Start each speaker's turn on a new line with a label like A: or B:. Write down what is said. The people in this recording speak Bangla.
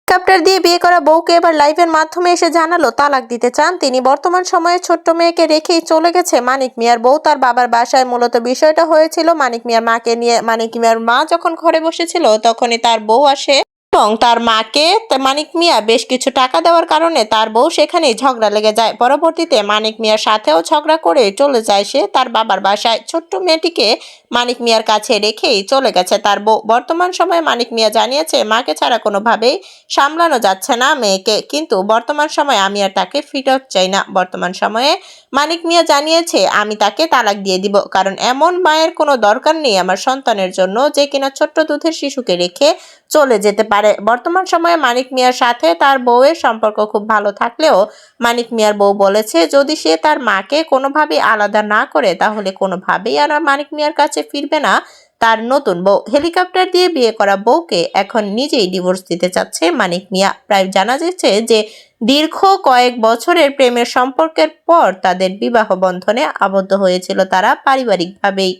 A: হেলিকপ্টার দিয়ে বিয়ে করা বউকে এবার লাইভের মাধ্যমে এসে জানালো তালাক দিতে চান তিনি। বর্তমান সময়ে ছোট্ট মেয়েকে রেখেই চলে গেছে মানিক মিয়ার বউ তার বাবার বাসায়। মূলত বিষয়টা হয়েছিল মানিক মিয়ার মাকে নিয়ে। মানিক মিয়ার মা যখন ঘরে বসেছিল তখনই তার বউ আসে এবং তার মাকে মানিক মিয়া বেশ কিছু টাকা দেওয়ার কারণে তার বউ সেখানেই ঝগড়া লেগে যায়। পরবর্তীতে মানিক মিয়ার সাথেও ঝগড়া করে চলে যায় সে তার বাবার বাসায়। ছোট্ট মেয়েটিকে মানিক মিয়ার কাছে রেখেই চলে গেছে তার বউ। বর্তমান সময়ে মানিক মিয়া জানিয়েছে মাকে ছাড়া কোনোভাবেই সামলানো যাচ্ছে না মেয়েকে, কিন্তু বর্তমান সময়ে আমি আর তাকে ফিরত চাই না। বর্তমান সময়ে মানিক মিয়া জানিয়েছে আমি তাকে তালাক দিয়ে দিব, কারণ এমন মায়ের কোনো দরকার নেই আমার সন্তানের জন্য যে কিনা ছোট্ট দুধের শিশুকে রেখে চলে যেতে পারে। বর্তমান সময়ে মানিক মিয়ার সাথে তার বউয়ের সম্পর্ক খুব ভালো থাকলেও মানিক মিয়ার বউ বলেছে যদি সে তার মাকে কোনোভাবেই আলাদা না করে তাহলে কোনোভাবেই আর মানিক মিয়ার কাছে ফিরবে না তার নতুন বউ। হেলিকপ্টার দিয়ে বিয়ে করা বউকে এখন নিজেই ডিভোর্স দিতে চাচ্ছে মানিক মিয়া। প্রায় জানা যাচ্ছে যে দীর্ঘ কয়েক বছরের প্রেমের সম্পর্কের পর তাদের বিবাহ বন্ধনে আবদ্ধ হয়েছিল তারা পারিবারিকভাবেই।